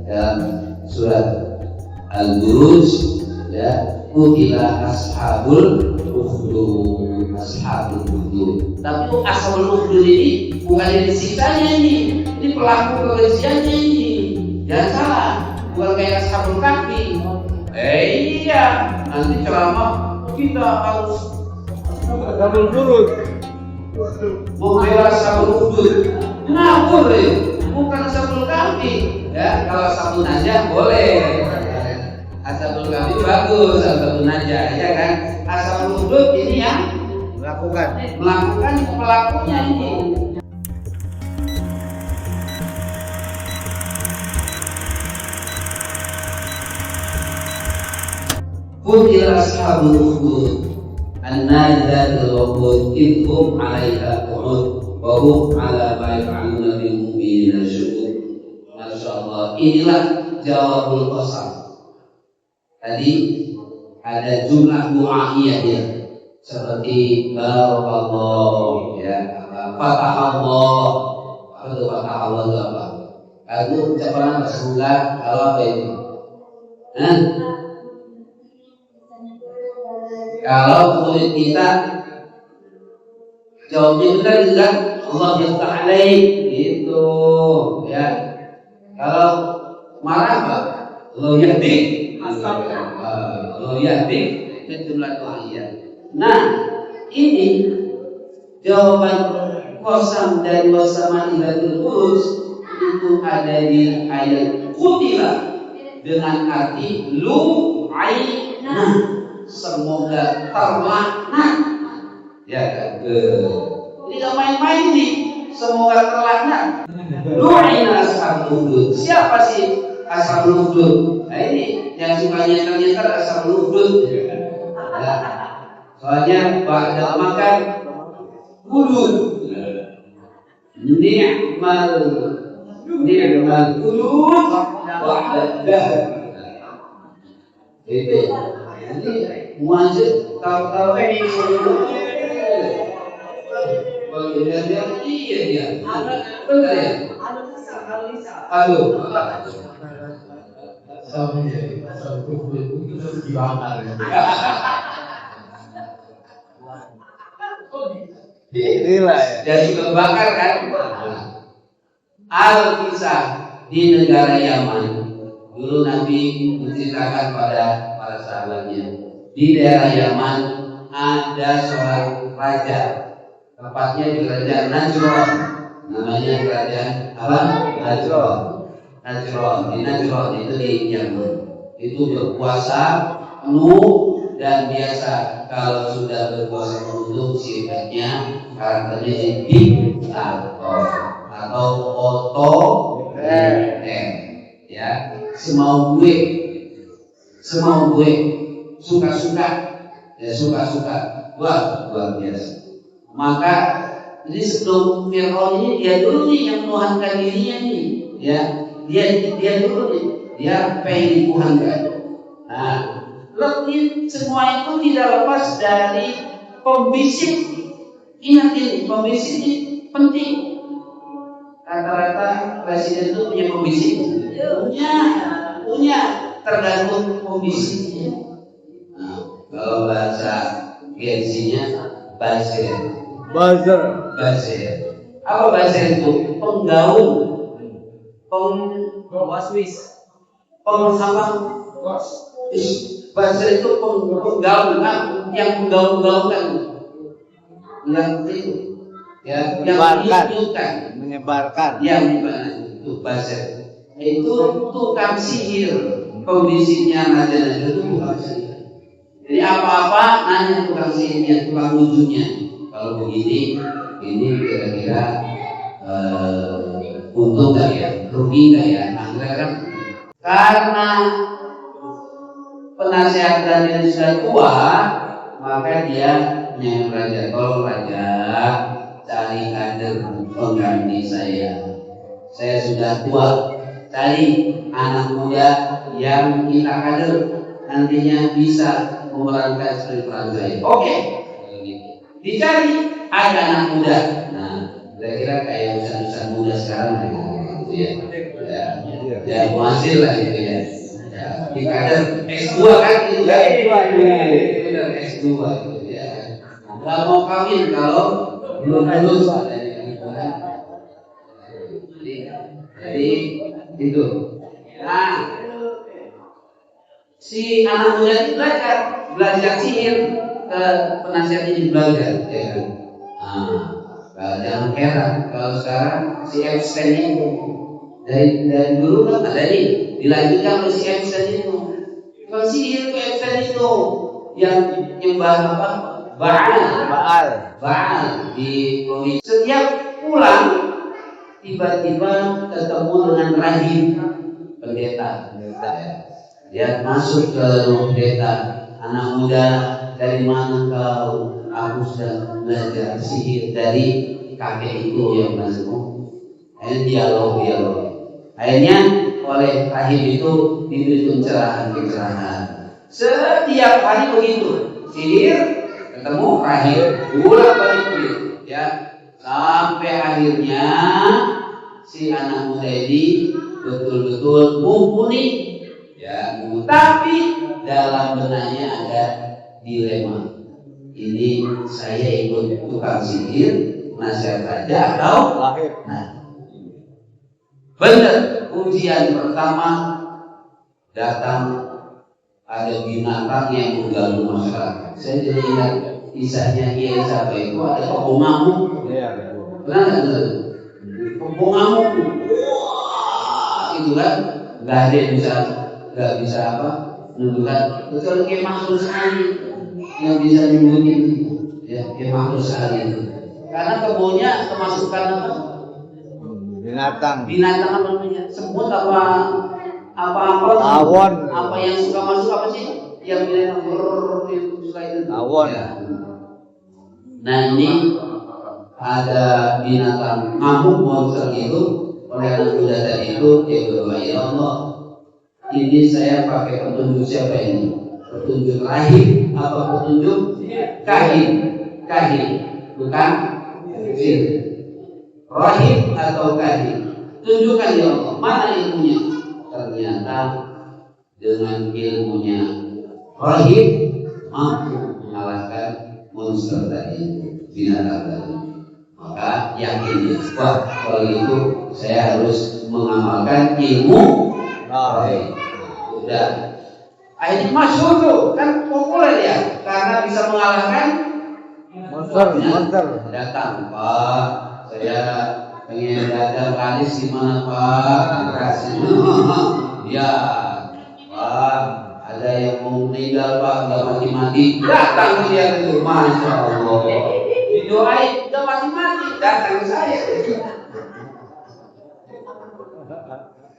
dalam surat Al-Buruj ya, qutila ashabul ukhdud, ashabul ukhdud. Tapi ashabul ukhdud ini bukan yang disiksanya ini pelaku kebenciannya ini. Jangan salah, bukan kayak ashabul kahfi. Iya, nanti ceramah kita harus ashabul ukhdud, membela ashabul ukhdud. Nah, boleh, bukan ashabul kahfi. Ya, kalau ashabul najah boleh. Ashabul kahfi bagus, ashabul najah, ya kan? Ashabul ukhdud ini yang melakukan pelakunya ini. Qutila ashabul ukhdud an-nar dzatul waqud idhum 'alaiha qu'ud wa hum 'ala ma yaf'aluna bil mu'minina syuhud. Masyaallah, inilah jawabul qasam. Tadi ada jumlah du'a'iyah ya, seperti barakallah ya, fatahallah. Apa itu fatahallah itu apa? Itu ucapan Rasulullah kalau apa itu? Kalau murid kita jawabnya itu kan juga Allah yaftah alaih gitu ya. Kalau marah apa? Allah yahdik. Allah yahdik itu jumlah doanya. Nah, ini jawaban qasam dari wasama'ilatul Quds itu ada di ayat qutila dengan arti lu'aina, semoga terlaknat, ya kan? Ini gak main-main nih, semoga terlaknat. Lu'ina ashabul ukhdud. Siapa sih ashabul ukhdud? Nah ini yang suka nyetel ashabul ukhdud. Ya. Soalnya pada makan kulud. Ni'mal kulud wahdah. Itu. Jadi muajir tahu-tahu ini kalau dia iya dia benar ya. Aduh inilah ya. Jadi kebakar kan. Al-Kisah di negara Yaman. Dulu Nabi menceritakan pada para sahabatnya, di daerah Yaman ada seorang raja, tepatnya di kerajaan Najron, namanya kerajaan apa? Najron di Najron itu di Yaman. Itu berpuasa penuh dan biasa kalau sudah berpuasa penuh sifatnya karakternya jadi diktator atau otoriter ya. Semau gue, suka-suka, ya suka-suka, wah luar biasa. Maka jadi sebelum Fir'aun ini dia dulu nih yang menuhankan dirinya nih, ya dia dulu nih, dia pengen dituhankan. Nah, lebih semua itu tidak lepas dari pembisik. Ingat ini, pembisik ini penting. Rata-rata presiden itu punya pembisik. Punya tergantung komisinya. Nah, kalau bahasa Gen-Z-nya buzzer. Apa buzzer itu? Penggaul, Waswis, penghambat. Buzzer itu penggaul kan, yang menggaul-gaulkan, yang itu, ya, yang menyebarkan, yang itu buzzer. Itu tukang sihir, pembisiknya raja itu tukang sihir. Jadi apa-apa nanya tukang sihirnya, tukang wujudnya. Kalau begini, ini kira-kira untung nggak ya, rugi nggak ya? Nah, kira-kira karena penasehat dan sudah tua, maka dia yang raja. Kalau raja cari kader pengganti saya sudah tua. Cari anak muda yang kita kader nantinya bisa memerankan seperti peran saya. Oke. Dicari ada anak muda. Nah, kira-kira kayak usaha-usaha muda sekarang gitu ya. Ya muasir lah gitu ya. Ya, di kader S2 kan gitu kan? Benar S2 gitu ya. Nggak mau kawin kalau belum lulus katanya gitu kan. Jadi itu. Nah, si anak muda itu belajar sihir ke penasihat ini belajar, ya kan? Jangan heran kalau sekarang si Epstein itu dari dulu kan ada nih, dilanjutkan oleh si Epstein itu. Kalau sihir ke Epstein itu yang nyembah apa? Baal di provinsi. Setiap pulang tiba-tiba ketemu dengan rahib pendeta. Dia masuk ke rumah pendeta. Anak muda, dari mana kau? Aku sedang belajar sihir dari kakek itu yang masuk. Akhirnya dialog. Akhirnya oleh rahib itu diberi pencerahan. Setiap hari begitu. Sihir ketemu rahib, bolak-balik begitu, ya. Sampai akhirnya si anak muda ini betul-betul mumpuni, ya. Tapi dalam benaknya ada dilema. Ini saya ikut tukang sihir, nasihat saja atau lahir. Nah, benar. Ujian pertama datang, ada binatang yang mengganggu masyarakat. Saya jadi ingat kisahnya Kiai siapa itu, ada kebun ngamuk. Benar nggak? Kebun ngamuk. Itu kan nggak ada yang bisa apa menentukan. Betul Kiai Mahmud Sari yang bisa nyembuhin, ya Kiai Mahmud Sari itu. Karena kebunnya kemasukan apa? Binatang apa namanya? Semut apa tawon, apa yang suka masuk apa sih? Yang binatang itu suka itu tawon. Ya. Nah ini ada binatang ngamuk monster itu. Oleh anak muda tadi itu dia berdoa, ya Allah, ini saya pakai petunjuk siapa ini? Petunjuk rahib apa petunjuk kahin? Bukan sihir. Rahib atau kahin? Tunjukkan ya Allah, mana ilmunya? Ternyata dengan ilmunya rahib mampu mengalahkan monster tadi, binatang tadi. Maka yakin, wah kalau itu saya harus mengamalkan ilmu rahib. Udah, akhirnya masyhur tuh, kan populer ya, karena bisa mengalahkan monster. Datang, Pak, saya pengen datang laris gimana Pak? Kasih. Ya, Pak, ada yang mau meninggal Pak, nggak mati-mati. Datang dia itu, masya Allah. Didoain, nggak mati-mati, datang ke saya.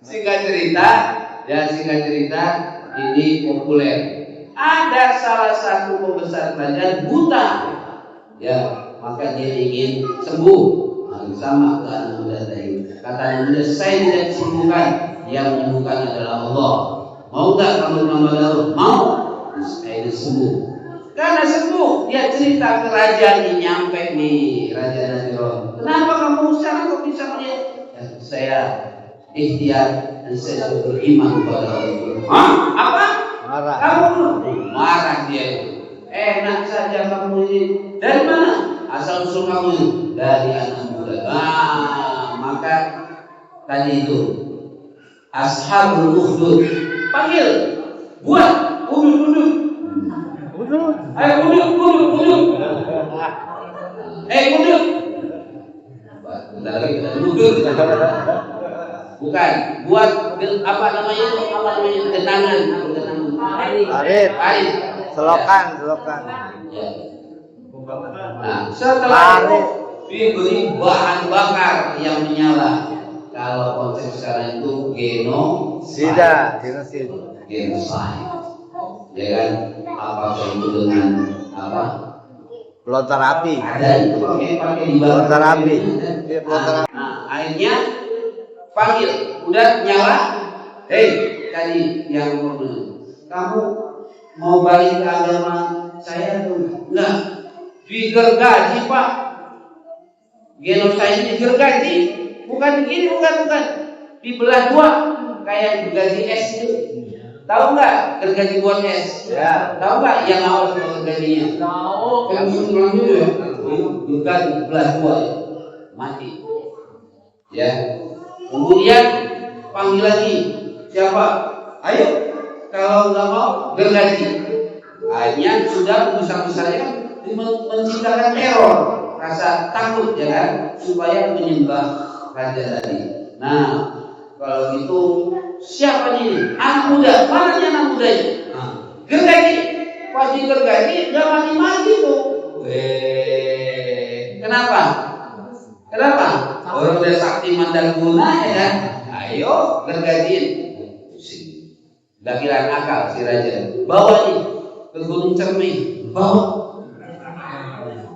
Singkat cerita, ini populer. Ada salah satu pembesar kerajaan buta, ya, maka dia ingin sembuh. Sama ke anak muda tadi. Kata anak muda, saya tidak disembuhkan, yang menyembuhkan adalah Allah. Mau nggak kamu nambah darah? Mau. Saya sembuh. Karena sembuh, dia cerita ke raja ini, nyampe nih Raja Nadiron. Kenapa kamu sekarang kok bisa melihat? Ya, saya ikhtiar dan saya sudah beriman kepada Allah. Hah? Apa? Marah. Kamu marah dia itu. Enak saja kamu ini. Dari mana? Asal usul kamu ini dari anak muda. Maka tadi itu Ashabul Ukhdud panggil, buat uduk. Ayo uduk. Uduk. Bentar lagi kita duduk. Bukan, buat apa namanya? Genangan. Air. Selokan. Ya. Nah, setelah itu diberi bahan bakar yang menyala. Kalau konsep sekarang itu genocide. Ya kan? Apakah itu dengan apa? Pelontar api. Ada itu pakai pelontar api. Nah, akhirnya panggil, udah nyala. Hei, tadi yang kamu mau balik ke agama saya tuh? Enggak. Digergaji Pak. Genosida digergaji. Bukan begini, bukan. Dibelah dua. kayak gergaji es itu. Tahu nggak gergaji buat es? Ya. Tahu nggak yang awal gergajinya? Tahu. Yang susulan itu ya. Gergaji belah dua ya. Mati. Ya. Kemudian panggil lagi. Siapa? Ayo. Kalau nggak mau gergaji. Akhirnya sudah besar-besarnya kan menciptakan error, rasa takut ya kan, supaya menyembah raja tadi. Nah, kalau gitu siapa nih? Anak muda. Mana nih anak mudanya? Nah, gergaji. Pasti gergaji nggak mati-mati tuh. Kenapa? Kenapa? Orang udah sakti mandarguna ya kan? Ayo gergajiin. Gak kira akal si raja. Bawa nih ke Gunung Cermai. Bawa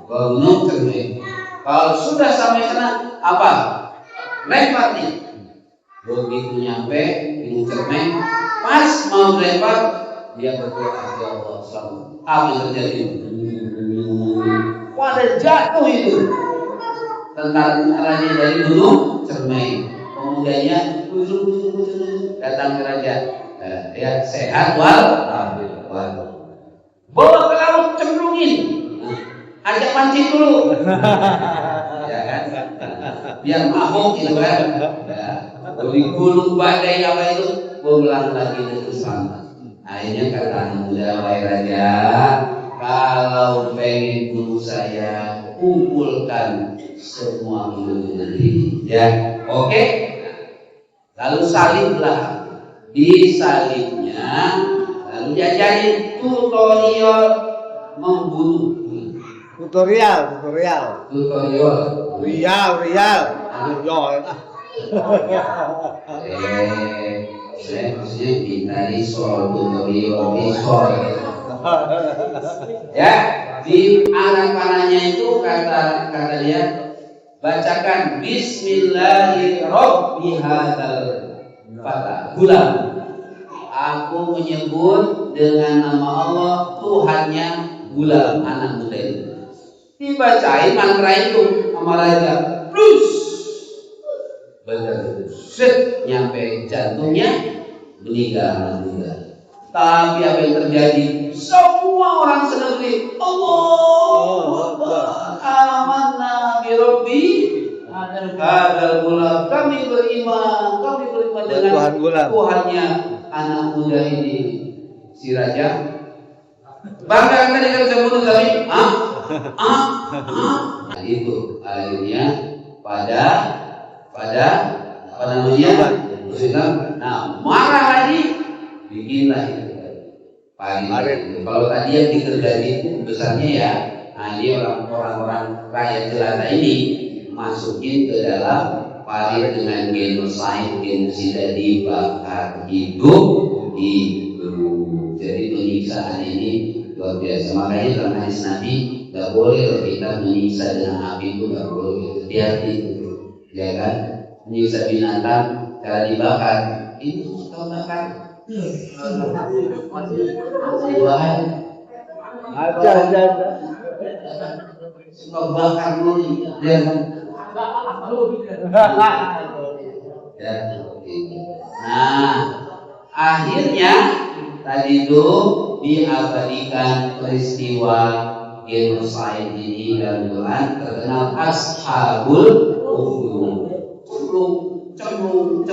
ke Gunung Cermai. Kalau sudah sampai sana apa? Lempar nih. Begitu nyampe Gunung Cermai, pas mau lempar dia berdoa, ya Allah selamat. Apa yang terjadi? Pada jatuh itu tentara dari Gunung Cermai. Pemudanya datang ke raja. Ya sehat wal. Bawa ke laut cemplungin. Ajak mancing dulu. Ya kan? Biar mabuk gitu kan. Dari gulung badai apa itu pulang lagi ke sana. Akhirnya kata anak muda, wahai raja, kalau pengen guru saya kumpulkan semua guru negeri. Ya, oke. Lalu saliblah. Di salibnya lalu diajarin tutorial membunuh. Tutorial. Real. Saya maksudnya kita soal tutorial soal. Ya, di anak panahnya itu kata dia bacakan Bismillahirrahmanirrahim. Gulam, aku menyebut dengan nama Allah Tuhannya Gulam, anak muda itu. Dibacain mantra itu sama raja. Terus benar set nyampe jantungnya meninggal. Tapi apa yang terjadi? Semua orang senegeri Allahu Akbar, amanna bi Rabbi hadal gulam. Kami beriman dengan Tuhannya anak muda ini. Si raja bangga tadi kan bisa bunuh tapi Nah, itu akhirnya pada apa namanya? Nah, marah lagi, bikinlah itu parit. Kalau tadi yang digergaji itu besarnya ya, nah ini orang-orang rakyat jelata ini masukin ke dalam parit dengan genosida dibakar hidup. Jadi penyiksaan ini luar biasa. Makanya dalam hadis Nabi nggak boleh kita menyiksa dengan api itu, nggak boleh. Hati-hati itu, ya kan? Menyiksa binatang cara dibakar itu suka bakar. Ada. Suka bakar dulu, ya kan? Nah, akhirnya tadi itu diabadikan peristiwa genosida ini dan bulan terkenal Ashabul Ukhdud. Cemplung.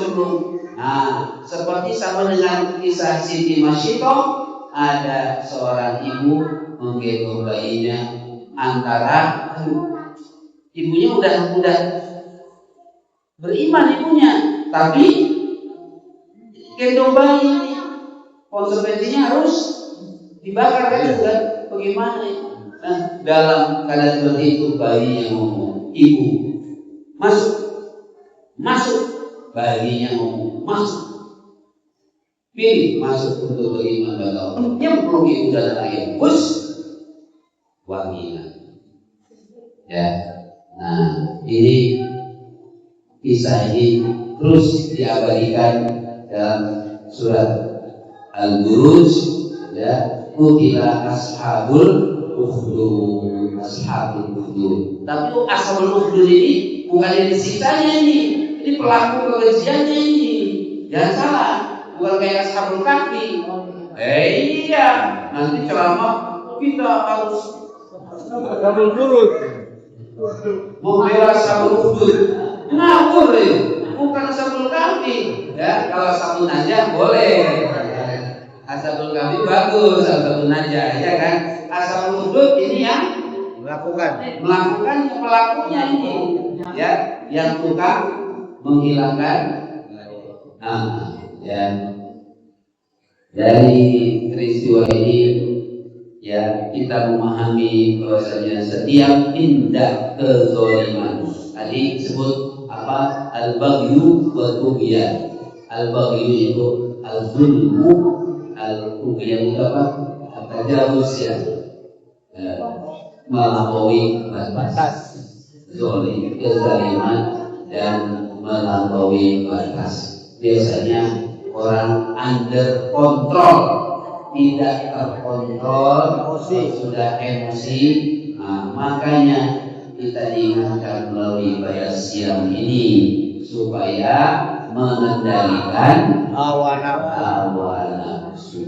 Nah, seperti sama dengan kisah Siti Masyitoh, ada seorang ibu menggendong bayinya antara ibunya udah beriman ibunya, tapi gendong bayi konsekuensinya harus dibakar kan juga bagaimana? Nah, dalam keadaan seperti itu bayi yang ngomong, ibu masuk, bayinya ngomong masuk, pilih masuk untuk beriman pada Allah. Nyemplung ibu dalam air, bus wanginya. Ya, nah ini kisah ini terus diabadikan dalam surat Al-Buruj, ya, kutilah ashabul ukhdud. Tapi ashabul ukhdud ini bukan yang disiksanya ini pelaku kebenciannya ini. jangan salah, bukan kayak Ashabul Kahfi. Iya, nanti ceramah kita harus Kabul burut. membela Ashabul Ukhdud. Ngawur ya, bukan Ashabul Kahfi. Ya, kalau Ashabul Najah boleh. Ashabul Kahfi bagus, Ashabul Najah, ya kan? Ashabul Ukhdud ini yang melakukan pelakunya ini, ya, yang tukang menghilangkan. Ya, dari peristiwa ini, ya, kita memahami bahwasanya setiap tindak kezaliman tadi disebut apa? Al-baghyu wa tughyan. Al-baghyu itu al-zulmu, al-tughyan itu apa? Tajawuz, ya. Melampaui batas, zalim, kezaliman dan melampaui batas. Biasanya orang under kontrol, tidak terkontrol, sudah emosi. Makanya kita diingatkan melalui bayat siang ini supaya mengendalikan hawa nafsu.